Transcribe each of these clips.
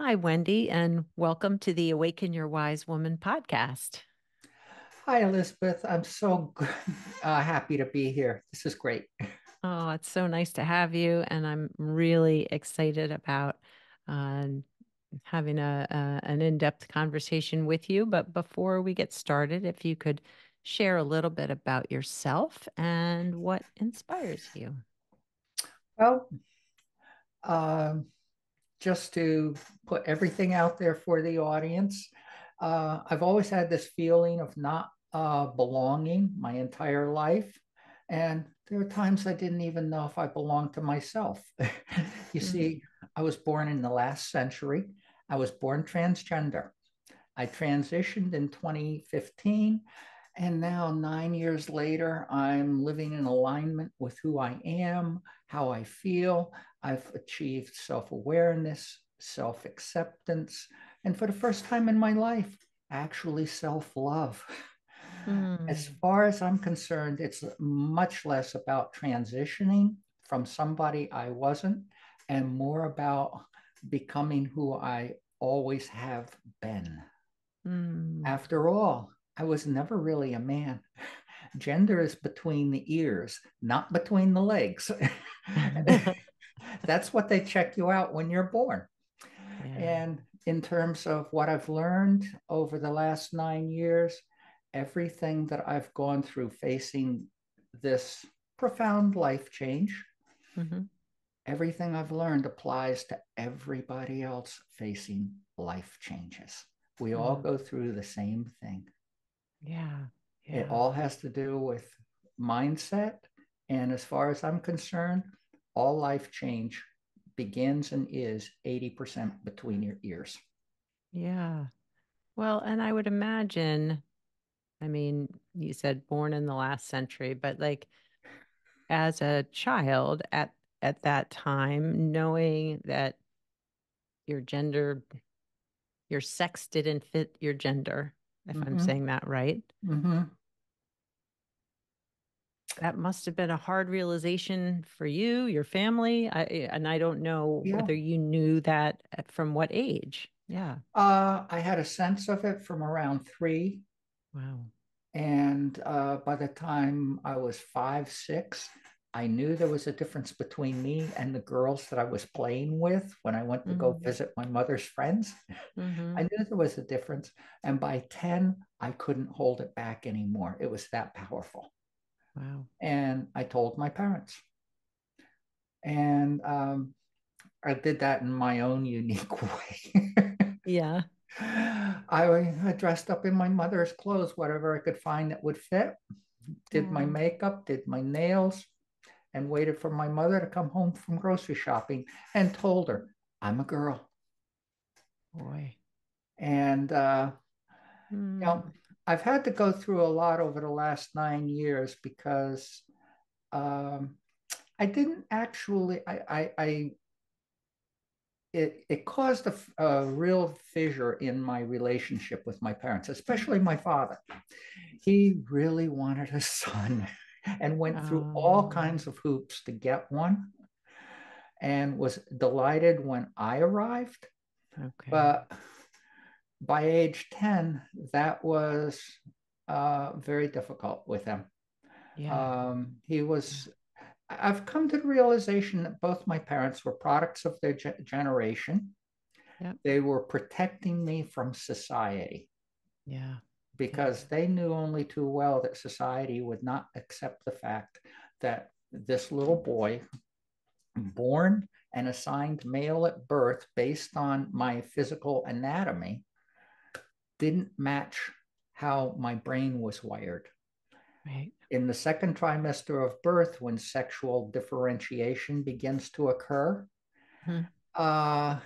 Hi, Wendy, and welcome to the Awaken Your Wise Woman podcast. Hi, Elizabeth. I'm so happy to be here. This is great. Oh, it's so nice to have you, and I'm really excited about uh, having an in-depth conversation with you. But before we get started, if you could share a little bit about yourself and what inspires you. Well, um, just to put everything out there for the audience, I've always had this feeling of not belonging my entire life. And there are times I didn't even know if I belonged to myself. You Mm. see, I was born in the last century. I was born transgender. I transitioned in 2015. And now, 9 years later, I'm living in alignment with who I am, how I feel. I've achieved self awareness, self acceptance, and for the first time in my life, actually self love. As Mm. far as I'm concerned, it's much less about transitioning from somebody I wasn't and more about becoming who I always have been. Mm. After all, I was never really a man. Gender is between the ears, not between the legs. That's what they check you out when you're born. Yeah. And in terms of what I've learned over the last 9 years, everything that I've gone through facing this profound life change, Hmm. everything I've learned applies to everybody else facing life changes. We all Mm. go through the same thing. Yeah. It Yeah. all has to do with mindset. And as far as I'm concerned, all life change begins and is 80% between your ears. Yeah. Well, and I would imagine, I mean, you said born in the last century, but like as a child at that time, knowing that your gender, your sex didn't fit your gender, if I'm Mm-hmm. saying that right, Mm-hmm. that must have been a hard realization for you, your family. And I don't know Yeah. whether you knew that from what age. Yeah. I had a sense of it from around 3. Wow. And by the time I was 5, 6, I knew there was a difference between me and the girls that I was playing with when I went to go Mm-hmm. visit my mother's friends. I Mm-hmm. knew there was a difference. And by 10, I couldn't hold it back anymore. It was that powerful. Wow. And I told my parents. And I did that in my own unique way. Yeah. I dressed up in my mother's clothes, whatever I could find that would fit, did my Oh, makeup, did my nails, and waited for my mother to come home from grocery shopping and told her, I'm a girl. boy. And, you Mm. know, I've had to go through a lot over the last 9 years because um, I didn't actually, it caused a real fissure in my relationship with my parents, especially my father. He really wanted a son and went through all Um, kinds of hoops to get one and was delighted when I arrived. okay. But by age 10, that was very difficult with him. Yeah. He Yeah. was, I've come to the realization that both my parents were products of their generation. Yep. They were protecting me from society Yeah. Yeah. because they knew only too well that society would not accept the fact that this little boy, born and assigned male at birth based on my physical anatomy, didn't match how my brain was wired. Right. In the second trimester of birth, when sexual differentiation begins to occur, Mhm.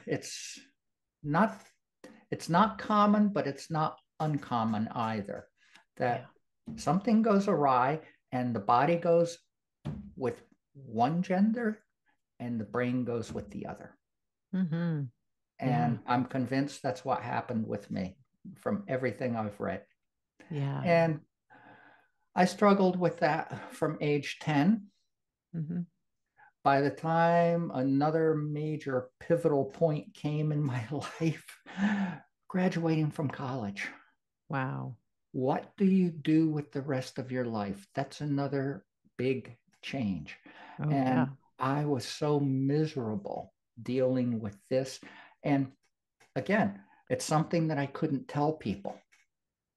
it's not it's not common, but it's not uncommon either. Yeah. That something goes awry and the body goes with one gender and the brain goes with the other. Hmm. Yeah. And I'm convinced that's what happened with me from everything I've read. Yeah. And I struggled with that from age 10. Hmm. by the time another major pivotal point came in my life, graduating from college. Wow. What do you do with the rest of your life? That's another big change. Oh, And yeah. I was so miserable dealing with this. And again, it's something that I couldn't tell people.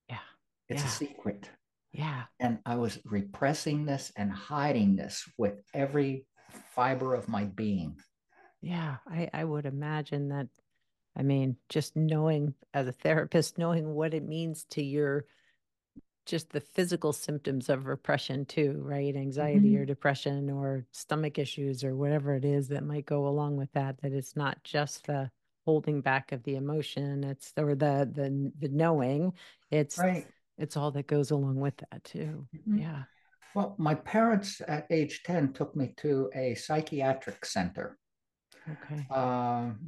Yeah. It's a Yeah. secret. Yeah. And I was repressing this and hiding this with every fiber of my being. Yeah. I would imagine that. I mean, just knowing as a therapist, knowing what it means to your just the physical symptoms of repression too, right? Anxiety or Mhm. depression or stomach issues or whatever it is that might go along with that, that it's not just the holding back of the emotion, it's or the knowing, it's Right. it's all that goes along with that too. Mhm. Yeah. Well, my parents at age 10 took me to a psychiatric center, Okay.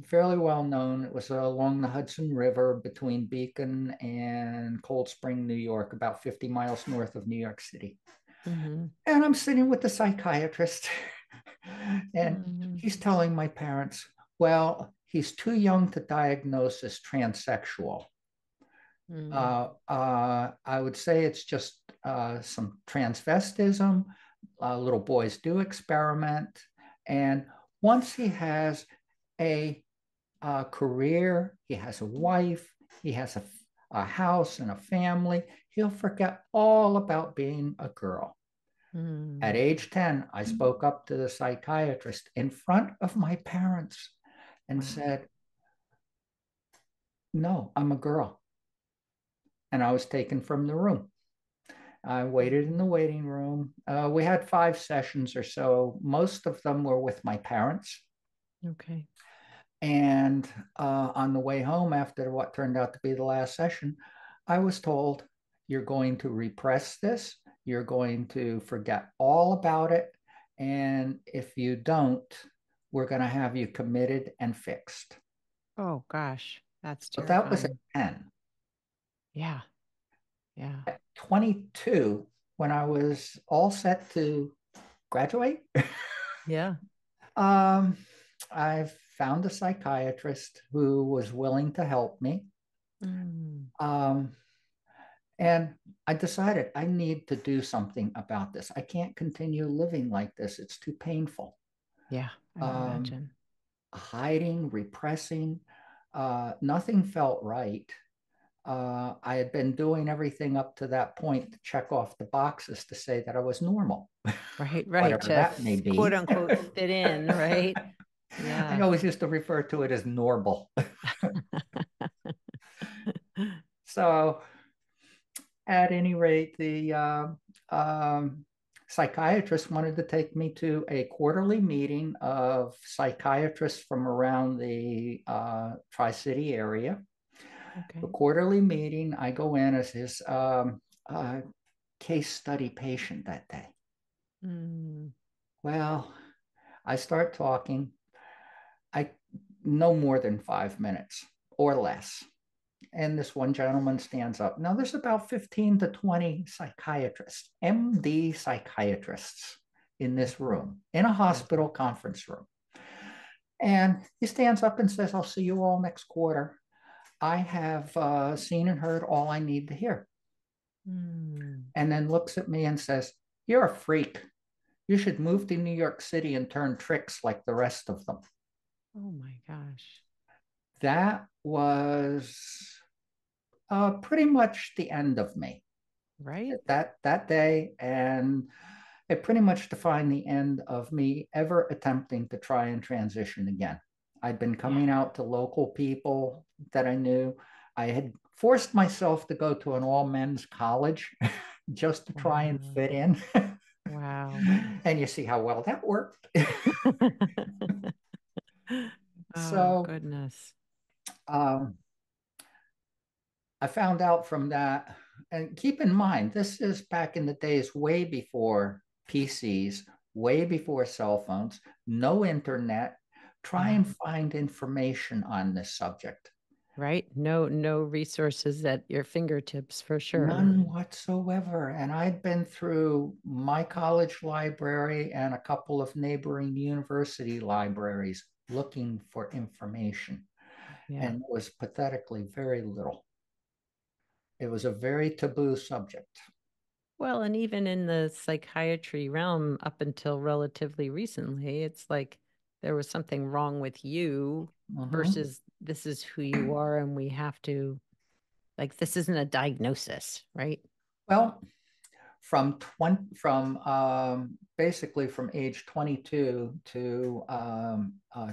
fairly well known. It was along the Hudson River between Beacon and Cold Spring, New York, about 50 miles north of New York City. Mm-hmm. And I'm sitting with the psychiatrist, and Mm-hmm. he's telling my parents, well, he's too young to diagnose as transsexual. I would say it's just some transvestism. Little boys do experiment. And once he has a career, he has a wife, he has a house and a family, he'll forget all about being a girl. At Mm-hmm. age 10, I spoke up to the psychiatrist in front of my parents and Wow. said, no, I'm a girl. And I was taken from the room. I waited in the waiting room. We had 5 sessions or so. Most of them were with my parents. Okay. And on the way home, after what turned out to be the last session, I was told, you're going to repress this, you're going to forget all about it. And if you don't, we're going to have you committed and fixed. Oh gosh, that's But that was at terrifying. 10. Yeah. Yeah. At 22, when I was all set to graduate, Yeah. um, I found a psychiatrist who was willing to help me. Mm. Um, and I decided I need to do something about this. I can't continue living like this. It's too painful. Yeah, I would Um, imagine. Hiding, repressing, nothing felt right. I had been doing everything up to that point to check off the boxes to say that I was normal, Right, right. whatever that may Quote be. unquote fit in, right? I Yeah. always used to refer to it as normal. So, at any rate, the psychiatrist wanted to take me to a quarterly meeting of psychiatrists from around the Tri City area. The Okay. quarterly meeting, I go in as his case study patient that day. Mm, Well, I start talking. I no more than 5 minutes or less. And this one gentleman stands up. Now, there's about 15 to 20 psychiatrists, MD psychiatrists in this mhm. room, in a Yeah. hospital conference room. And he stands up and says, I'll see you all next quarter. I have seen and heard all I need to hear. Mm. And then looks at me and says, you're a freak. You should move to New York City and turn tricks like the rest of them. Oh my gosh. That was pretty much the end of me Right? that day, and it pretty much defined the end of me ever attempting to try and transition again. I'd been Yeah. coming out to local people that I knew. I had forced myself to go to an all men's college just to try and Wow. fit in. Wow. And you see how well that worked. Oh, So goodness. um, I found out from that, and keep in mind, this is back in the days way before PCs, way before cell phones, no internet. Try Yeah. and find information on this subject. right? No resources at your fingertips for sure. None whatsoever. And I'd been through my college library and a couple of neighboring university libraries looking for information, Yeah. and it was pathetically very little. It was a very taboo subject. Well, and even in the psychiatry realm, up until relatively recently, it's like there was something wrong with you Mhm. versus this is who you are, and we have to, like, this isn't a diagnosis, right? Well, from 20, from basically from age 22 to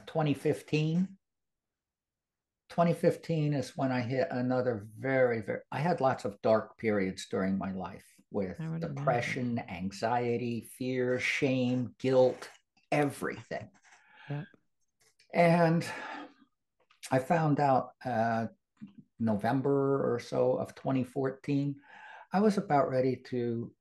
2015. 2015 is when I hit another I had lots of dark periods during my life with I would imagine. depression, anxiety, fear, shame, guilt, everything. Yep. And I found out November or so of 2014, I was about ready to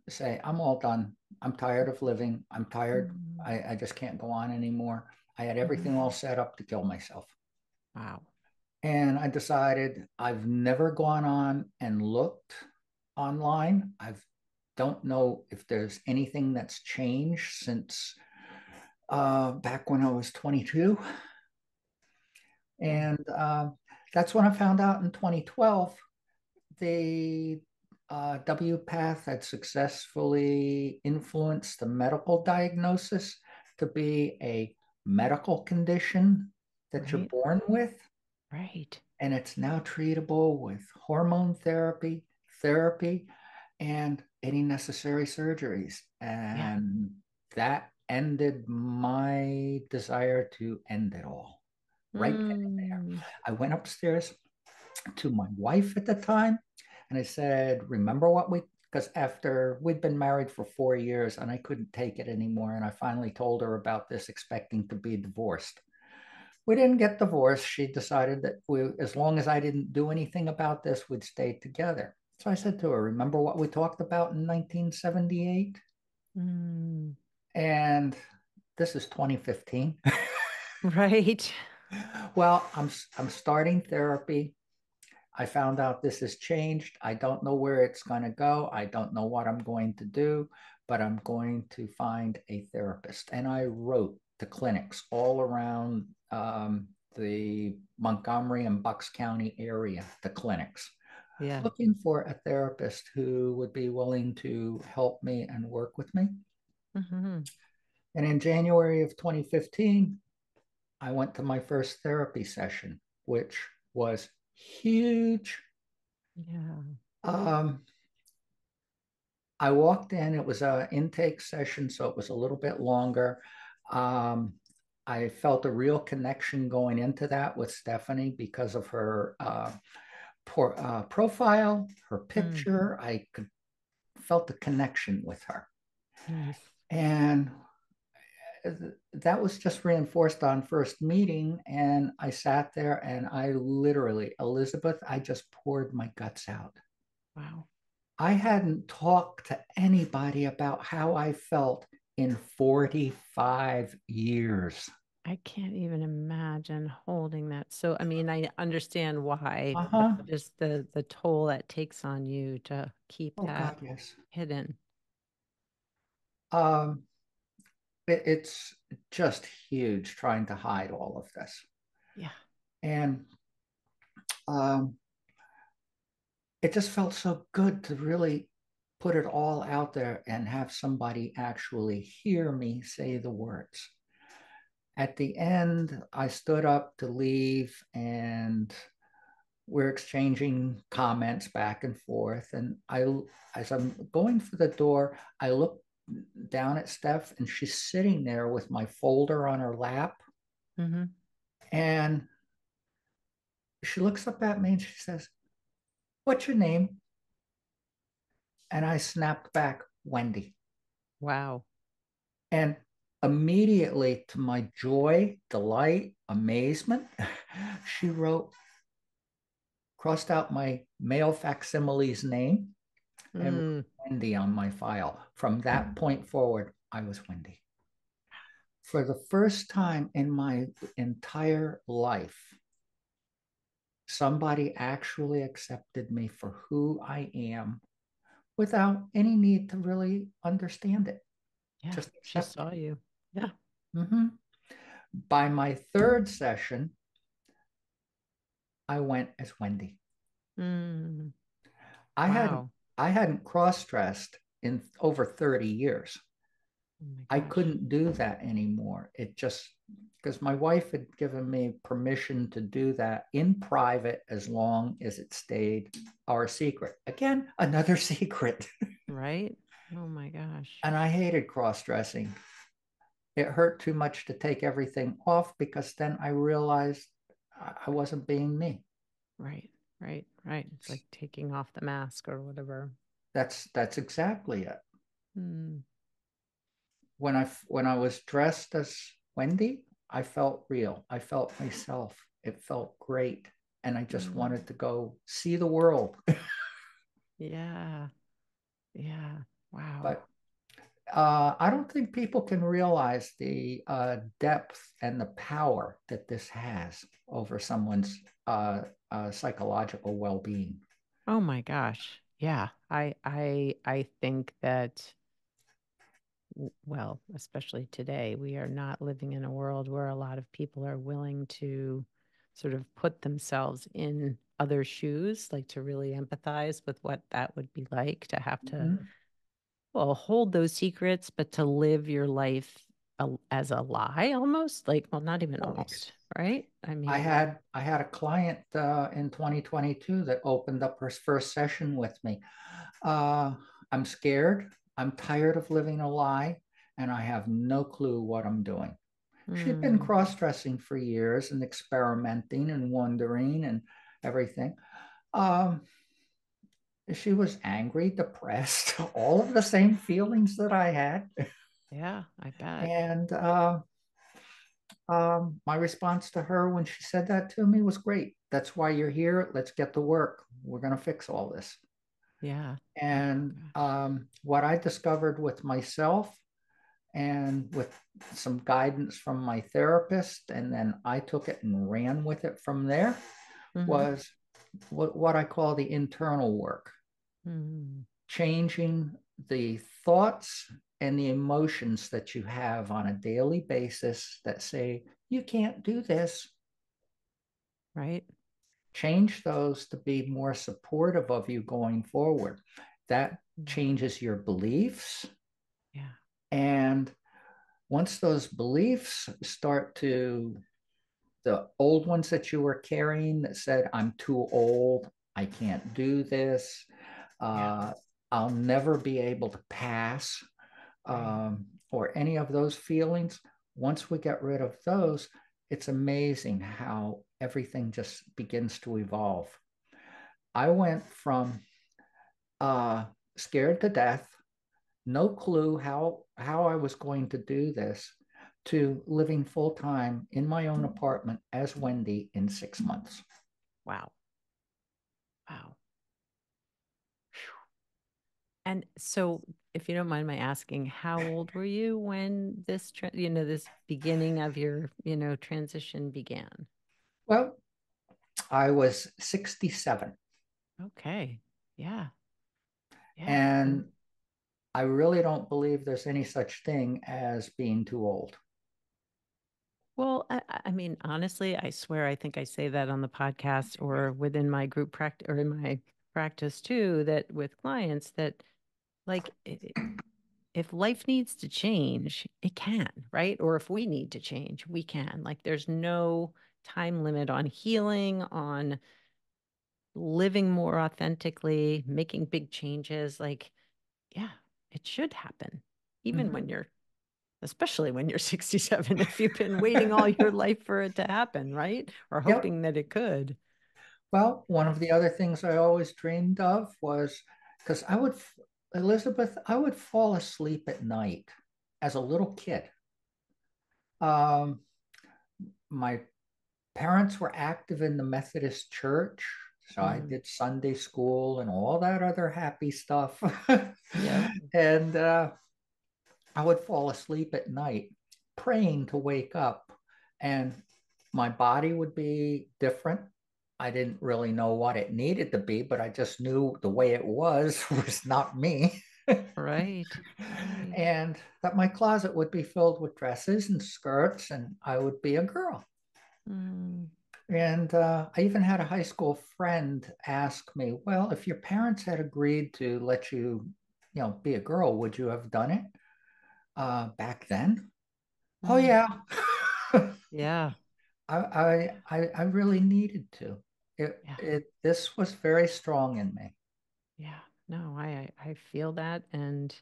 say, I'm all done. I'm tired of living. I'm tired. Mm. I just can't go on anymore. I had Mhm. everything all set up to kill myself. Wow. And I decided I've never gone on and looked online. I don't know if there's anything that's changed since back when I was 22. Yeah. And that's when I found out in 2012 the WPATH had successfully influenced the medical diagnosis to be a medical condition that you're Right. born with, Right. and it's now treatable with hormone therapy, and any necessary surgeries. Yeah. And that ended my desire to end it all right then and there. Mm. I went upstairs to my wife at the time and I said, remember what we, because after we'd been married for 4 years and I couldn't take it anymore. And I finally told her about this, expecting to be divorced. We didn't get divorced. She decided that as long as I didn't do anything about this, we'd stay together. So I said to her, remember what we talked about in 1978? Mm. And this is 2015. Right. Well, I'm starting therapy. I found out this has changed. I don't know where it's going to go. I don't know what I'm going to do, but I'm going to find a therapist. And I wrote to clinics all around the Montgomery and Bucks County area, the clinics, Yeah. looking for a therapist who would be willing to help me and work with me. Hmm. And in January of 2015, I went to my first therapy session, which was huge. Yeah. Um, I walked in, it was an intake session, so it was a little bit longer. Um, I felt a real connection going into that with Stephanie because of her profile, her Mm. picture. I could felt the connection with her. Nice. And that was just reinforced on first meeting. And I sat there and I literally, Elizabeth, I just poured my guts out. Wow. I hadn't talked to anybody about how I felt in 45 years. I can't even imagine holding that. So, I mean, I understand why, but Uh-huh. just the toll that takes on you to keep Oh that God, yes. hidden. Um, it's just huge trying to hide all of this. Yeah. And um, it just felt so good to really put it all out there and have somebody actually hear me say the words. At the end, I stood up to leave and we're exchanging comments back and forth. And as I'm going for the door, I look down at Steph and she's sitting there with my folder on her lap. Hmm. And she looks up at me and she says, what's your name? And I snapped back, Wendy. Wow. And immediately, to my joy, delight, amazement, she wrote, crossed out my male facsimile's name and Mm. Wendy on my file. From that point forward, I was Wendy. For the first time in my entire life, somebody actually accepted me for who I am without any need to really understand it, Yeah. just Just accept saw it. you. Yeah. Mhm. By my third session, I went as Wendy. Mm, I hadn't wow. I hadn't cross-dressed in over 30 years. Oh my I gosh. couldn't do that anymore. It just because my wife had given me permission to do that in private as long as it stayed our secret. Again, another secret. Right? Oh my gosh. And I hated cross-dressing. It hurt too much to take everything off because then I realized I wasn't being me. Right. Right. Right. It's like taking off the mask or whatever. That's exactly it. Mm, When I was dressed as Wendy, I felt real. I felt myself. It felt great, and I just mm. wanted to go see the world. Yeah. Yeah. Wow. But I don't think people can realize the depth and the power that this has over someone's psychological well-being. Oh my gosh. Yeah. I think that well, especially today, we are not living in a world where a lot of people are willing to sort of put themselves in other shoes, like to really empathize with what that would be like to have to, Mhm. well, hold those secrets, but to live your life as a lie almost, like, well, not even Right. almost, right? I I mean, had I had a client in 2022 that opened up her first session with me. Uh, I'm scared. I'm tired of living a lie, and I have no clue what I'm doing. She'd been mm, cross-dressing for years and experimenting and wondering and everything. Um, she was angry, depressed, all of the same feelings that I had. yeah, I bet. And my response to her when she said that to me was great. That's why you're here. Let's get to work. We're going to fix all this. Yeah. Oh my And gosh. what I discovered with myself and with some guidance from my therapist, and then I took it and ran with it from there, Mm-hmm. was what I call the internal work, Mm-hmm. changing the thoughts and the emotions that you have on a daily basis that say, you can't do this. Right. Change those to be more supportive of you going forward. That Mm, changes your beliefs. yeah. And once those beliefs start to, the old ones that you were carrying that said, I'm too old, I can't do this, Yeah. uh, I'll never be able to pass, Right. or any of those feelings, once we get rid of those, it's amazing how everything just begins to evolve. I went from uh, scared to death, no clue how I was going to do this, to living full time in my own apartment as Wendy in 6 months. Wow. Wow. And so, if you don't mind my asking, how old were you when this beginning of your, transition began? Well, I was 67, Okay. Yeah. Yeah. And and I really don't believe there's any such thing as being too old. well, I mean, honestly, I swear, I think I say that on the podcast or within my group practice or in my practice too, that with clients that like if life needs to change, it can, right? Or if we need to change, we can. Like there's no time limit on healing, on living more authentically, making big changes. Like, yeah, it should happen. Even Mm-hmm. when you're, especially when you're 67, if you've been waiting all your life for it to happen, right? Or Yep. hoping that it could. Well, one Yeah. of the other things I always dreamed of was because Elizabeth, I would fall asleep at night as a little kid. Um, my parents were active in the Methodist Church, so I Mm. did Sunday school and all that other happy stuff. Yep. And I would fall asleep at night praying to wake up, and my body would be different. I didn't really know what it needed to be, but I just knew the way it was was not me. Right. Right. And that my closet would be filled with dresses and skirts, and I would be a girl. Mm. And I even had a high school friend ask me, "Well, if your parents had agreed to let you, be a girl, would you have done it back then?" Oh Mm. yeah, Yeah. I really needed to. Yeah. This was very strong in me. Yeah. No, I feel that, and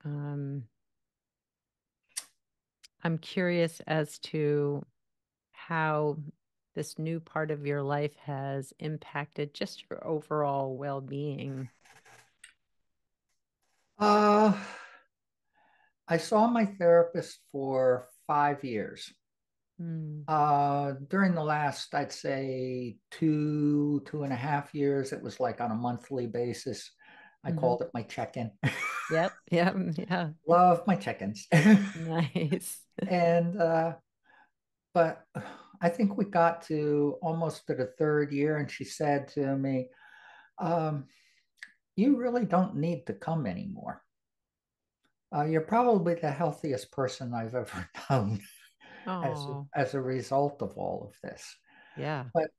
um I'm curious as to how this new part of your life has impacted just your overall well-being. Uh, I saw my therapist for 5 years. Mm. During the last, I'd say 2.5 years, it was like on a monthly basis. I Hmm. called it my check-in. Yep. Yep. Yeah. Love my check-ins. Nice. And but I think we got to almost to the third year, and she said to me, um, "You really don't need to come anymore. You're probably the healthiest person I've ever known Oh, as a result of all of this." yeah. But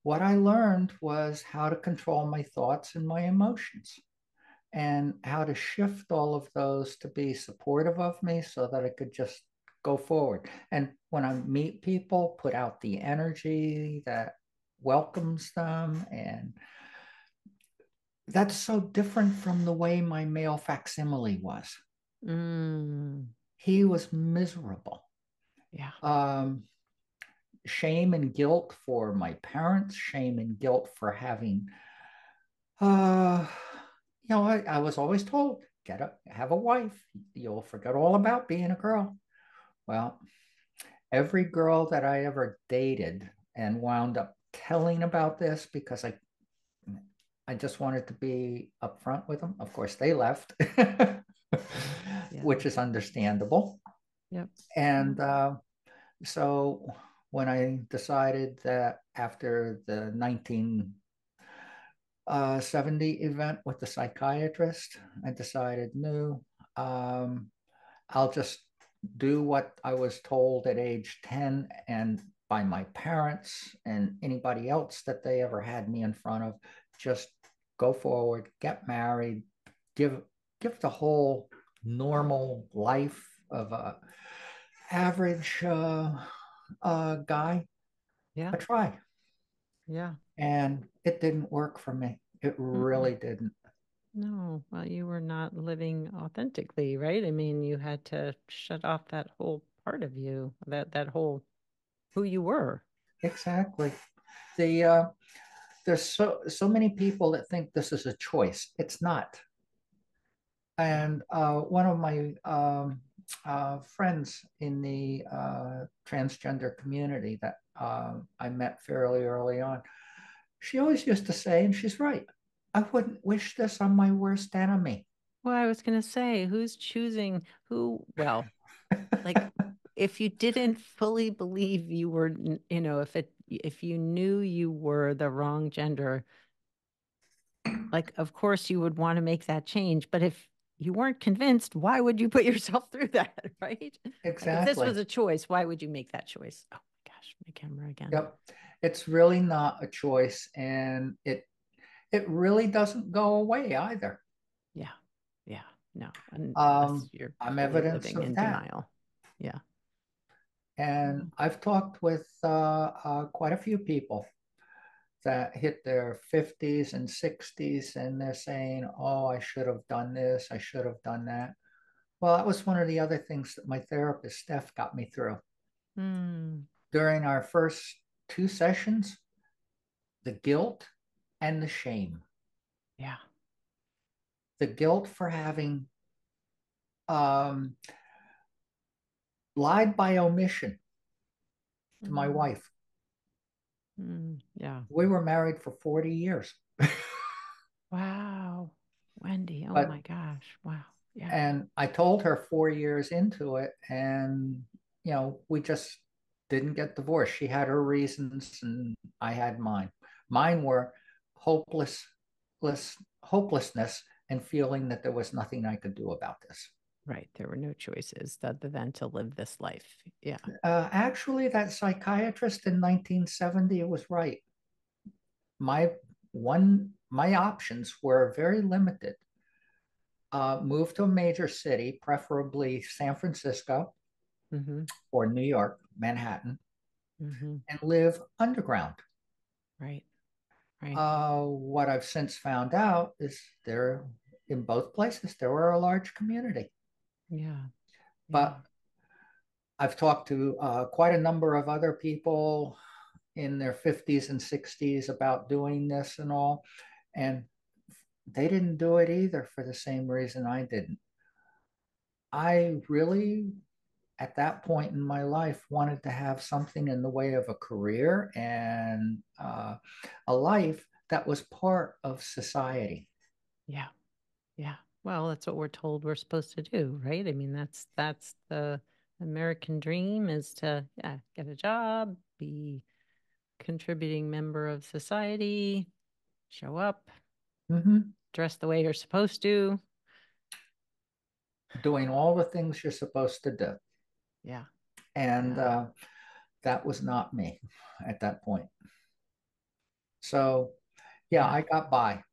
what I learned was how to control my thoughts and my emotions, and how to shift all of those to be supportive of me so that I could just go forward. And when I meet people, put out the energy that welcomes them. And that's so different from the way my male facsimile was. Mm. He was miserable. Yeah. Um, Shame and guilt for my parents, shame and guilt for having, uh, I was always told, have a wife, you'll forget all about being a girl. Well, every girl that I ever dated and wound up telling about this because I just wanted to be upfront with them. Of course, they left, Yeah. which is understandable. Yep. Yep. And so when I decided that after the 1970 event with the psychiatrist, I decided, no, um, I'll just do what I was told at age 10 and by my parents and anybody else that they ever had me in front of. Just go forward, get married, give give the whole normal life of a average guy Yeah. a try. Yeah. And it didn't work for me. It Mm-mm. really didn't. No, well, you were not living authentically, right? I mean, you had to shut off that whole part of you, that whole who you were. Exactly. The There's so many people that think this is a choice. It's not. Yeah. And one of my friends in the transgender community that I met fairly early on, she always used to say, and she's right, I wouldn't wish this on my worst enemy. Well, I was gonna say, who's choosing who? Well, like if you didn't fully believe you were, if you knew you were the wrong gender, like of course you would want to make that change. But if you weren't convinced, why would you put yourself through that, right? Like if this Exactly. was a choice, why would you make that choice? Oh my gosh, my camera again. Yep. It's really not a choice, and it really doesn't go away either. Yeah. Yeah. No, unless Um, you're I'm fully evidence living of in that. denial. Yeah. And Mm. I've talked with quite a few people that hit their 50s and 60s, and they're saying, "Oh, I should have done this, I should have done that." Well, that was one of the other things that my therapist, Steph, got me through. Mm. During our first 2 sessions, the guilt and the shame. Yeah. The guilt for having um, lied by omission to my Mm. wife. Mm. Yeah. We were married for 40 years. Wow. Wendy, oh my But gosh. Wow. Yeah. And I told her 4 years into it, and we just didn't get divorced. She had her reasons, and I had mine. Mine were hopeless, hopelessness and feeling that there was nothing I could do about this. Right. There were no choices other than to live this life. Yeah. Actually, that psychiatrist in 1970 was right. My options were very limited. Move to a major city, preferably San Francisco Mm-hmm. or New York, Manhattan, Mm-hmm. and live underground. Right. Right. What I've since found out is there, in both places, there were a large community. Yeah. Yeah. But I've talked to quite a number of other people in their 50s and 60s about doing this and all, and they didn't do it either for the same reason I didn't. I really, at that point in my life, wanted to have something in the way of a career and a life that was part of society. Yeah. Yeah. Well, that's what we're told we're supposed to do, right? I mean, that's the American dream is to, yeah, get a job, be contributing member of society, show up, Mhm. dress the way you're supposed to. Doing all the things you're supposed to do. Yeah. And Yeah. that was not me at that point. So, yeah, Yeah. I got by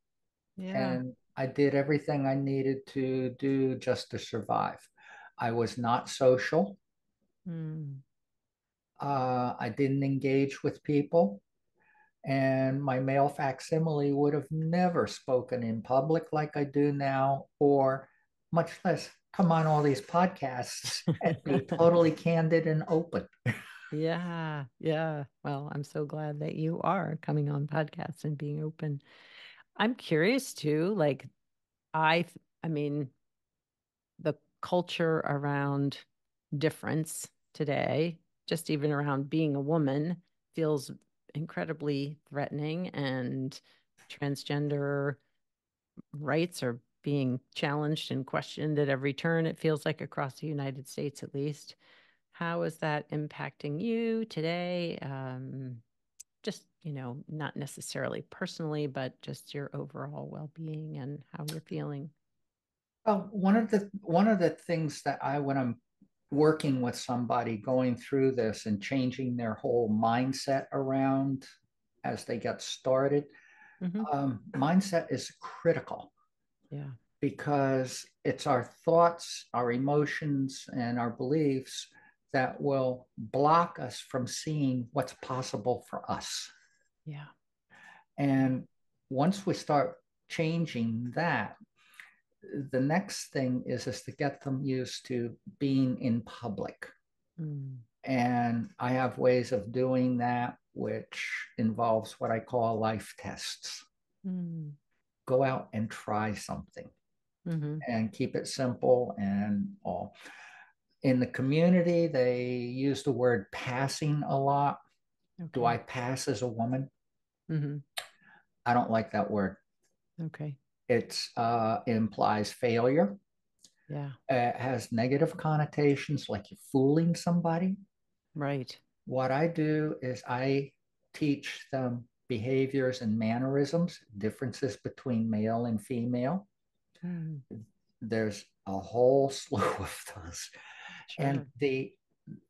Yeah. and I did everything I needed to do just to survive. I was not social. Mm. I didn't engage with people. And my male facsimile would have never spoken in public like I do now, or much less come on all these podcasts and be totally candid and open. Yeah. Yeah. Well, I'm so glad that you are coming on podcasts and being open. I'm curious too, like I I mean, the culture around difference today, just even around being a woman, feels incredibly threatening, and transgender rights are being challenged and questioned at every turn, it feels like, across the United States at least. How is that impacting you today? Just, not necessarily personally, but just your overall well-being and how you're feeling. Well, one of the things that when I'm working with somebody going through this and changing their whole mindset around as they get started, Hmm. mindset is critical Yeah. because it's our thoughts, our emotions, and our beliefs that will block us from seeing what's possible for us. Yeah. Yeah. And once we start changing that, the next thing is to get them used to being in public. Mm. And I have ways of doing that, which involves what I call life tests. Mm. Go out and try something Hmm. and keep it simple and all. In the community, they use the word passing a lot. Do I Okay. pass as a woman? Hmm. I don't like that word. Okay. It implies failure. Yeah. It has negative connotations like you're fooling somebody. Right. What I do is I teach them behaviors and mannerisms, differences between male and female. Mm. There's a whole slew of those. And Sure. the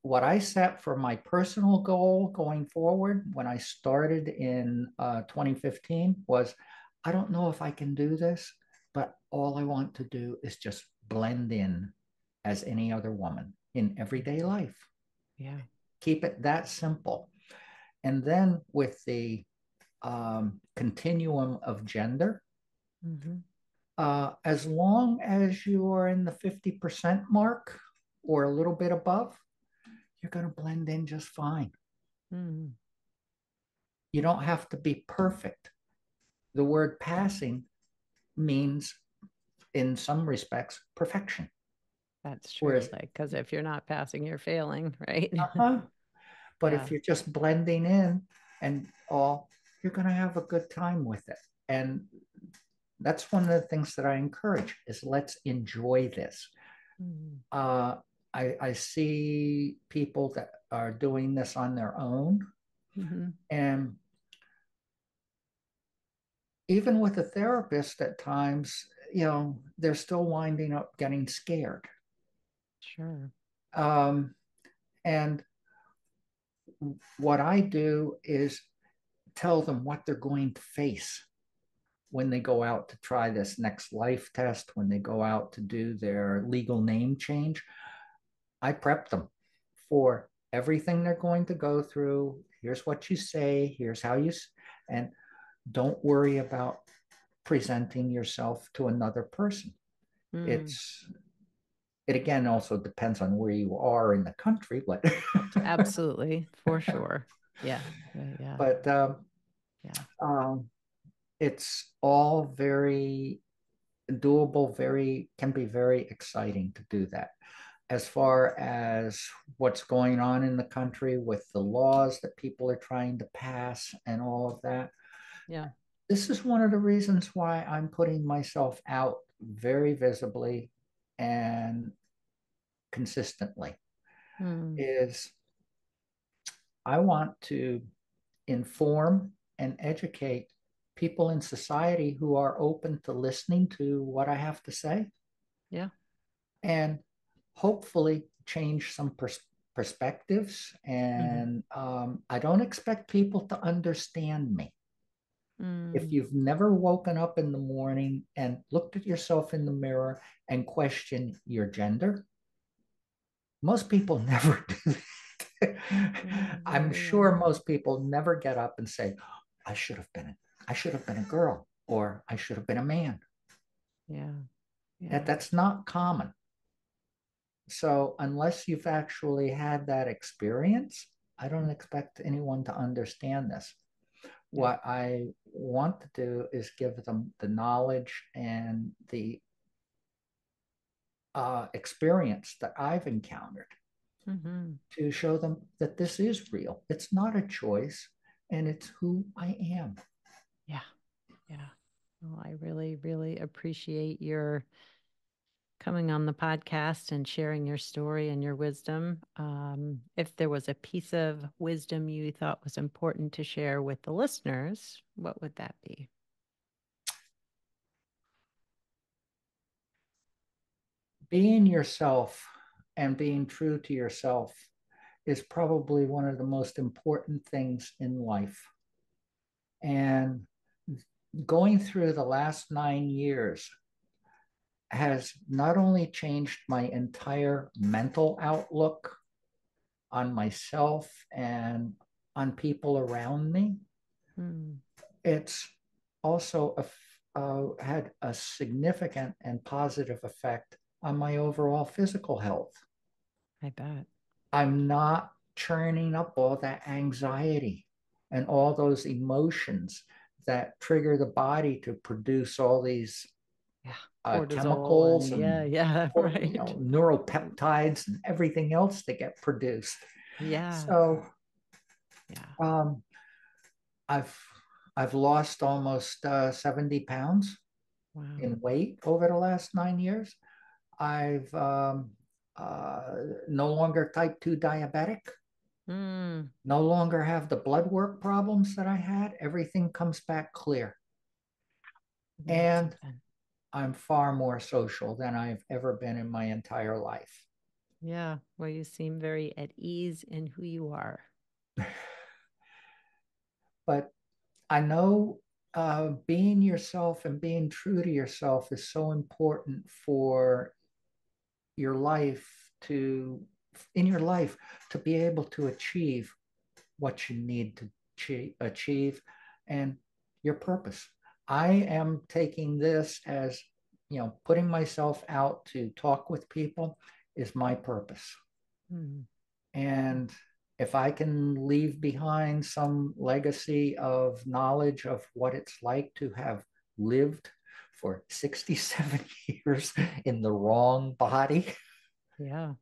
what I set for my personal goal going forward when I started in 2015 was I don't know if I can do this, but all I want to do is just blend in as any other woman in everyday life. Yeah. Keep it that simple. And then with the continuum of gender, Hmm. as long as you are in the 50% mark or a little bit above, you're going to blend in just fine. Mm. You don't have to be perfect. The word passing means, in some respects, perfection. That's true. Whereas, Like, because if you're not passing, you're failing, right? uh-huh, but Yeah. if you're just blending in and all, you're going to have a good time with it. And that's one of the things that I encourage is let's enjoy this. Mm. Uh, I see people that are doing this on their own, Hmm. and even with a therapist at times, they're still winding up getting scared. Sure. Um, and what I do is tell them what they're going to face when they go out to try this next life test, when they go out to do their legal name change. I prep them for everything they're going to go through. Here's what you say, here's how you, and don't worry about presenting yourself to another person. Mm, It's, it again also depends on where you are in the country, but absolutely, for sure. Yeah, yeah, yeah, but yeah, um, it's all very doable, very can be very exciting to do that. As far as what's going on in the country with the laws that people are trying to pass and all of that, yeah. this is one of the reasons why I'm putting myself out very visibly and consistently Mm, is I want to inform and educate people in society who are open to listening to what I have to say yeah. and hopefully change some perspectives. Hmm. And I don't expect people to understand me. If Mm, you've never woken up in the morning and looked at yourself in the mirror and questioned your gender, most people never do that. yeah, I'm yeah, yeah, sure most people never get up and say, I should have been a girl, or I should have been a man. yeah, yeah, That's not common. So unless you've actually had that experience, I don't expect anyone to understand this. yeah. What I want to do is give them the knowledge and the experience that I've encountered Hmm. to show them that this is real. It's not a choice, and it's who I am. Yeah, yeah. Well, I really, really appreciate your coming on the podcast and sharing your story and your wisdom. If there was a piece of wisdom you thought was important to share with the listeners, what would that be? Being yourself and being true to yourself is probably one of the most important things in life. And going through the last 9 years has not only changed my entire mental outlook on myself and on people around me, Mm, it's also had a significant and positive effect on my overall physical health. I bet. I'm not churning up all that anxiety and all those emotions that trigger the body to produce all these Yeah. Cortisol chemicals and yeah, and yeah, right. neuropeptides and everything else that get produced. Yeah, So yeah. um, I've I've lost almost 70 pounds Wow. in weight over the last 9 years. I've uh, no longer type 2 diabetic, Mm, no longer have the blood work problems that I had. Everything comes back clear. isn't that And something? I'm far more social than I've ever been in my entire life. Yeah. Well, you seem very at ease in who you are. But I know being yourself and being true to yourself is so important for your life to, in your life, to be able to achieve what you need to achieve and your purpose. I am taking this as, putting myself out to talk with people is my purpose. Mm, And if I can leave behind some legacy of knowledge of what it's like to have lived for 67 years in the wrong body. yeah.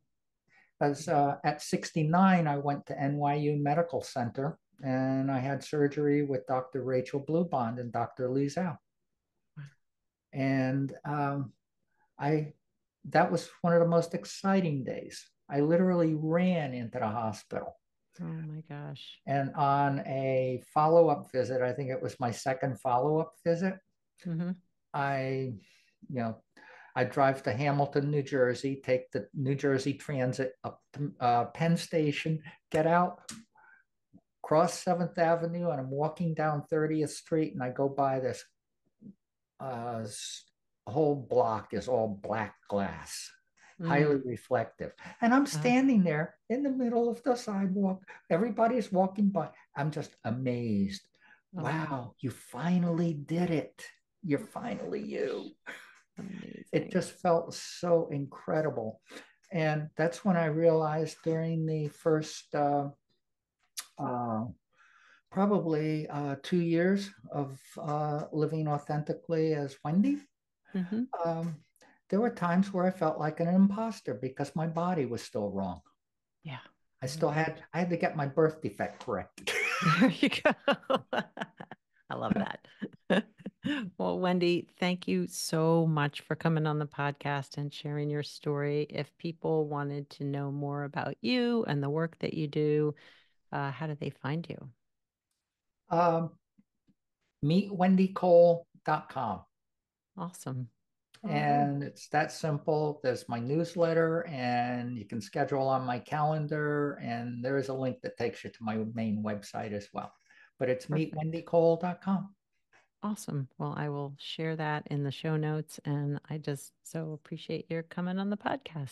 As at 69, I went to NYU Medical Center and I had surgery with Dr. Rachel Bluebond and Dr. Lee Zhao. Wow. And I that was one of the most exciting days. I literally ran into the hospital. Oh my gosh. And on a follow-up visit, I think it was my second follow-up visit, Hmm. I, you know, I drive to Hamilton, New Jersey, take the New Jersey Transit up to Penn Station, get out, cross 7th Avenue, and I'm walking down 30th Street, and I go by this uh, whole block is all black glass, highly Mm. reflective. And I'm Uh, standing there in the middle of the sidewalk. Everybody's walking by. I'm just amazed. oh, Wow, you finally did it. You're finally you. It amazing. just felt so incredible. And that's when I realized during the first uh, probably 2 years of living authentically as Wendy, Hmm. um, there were times where I felt like an imposter because my body was still wrong. Yeah, I I would still imagine. I had to get my birth defect corrected. There you go. I love that. Well, Wendy, thank you so much for coming on the podcast and sharing your story. If people wanted to know more about you and the work that you do, how do they find you? um, meetwendycole.com. Awesome. All right. And it's that simple. There's my newsletter, and you can schedule on my calendar. And there is a link that takes you to my main website as well. But it's Perfect. meetwendycole.com. Awesome. Well, I will share that in the show notes. And I just so appreciate your coming on the podcast.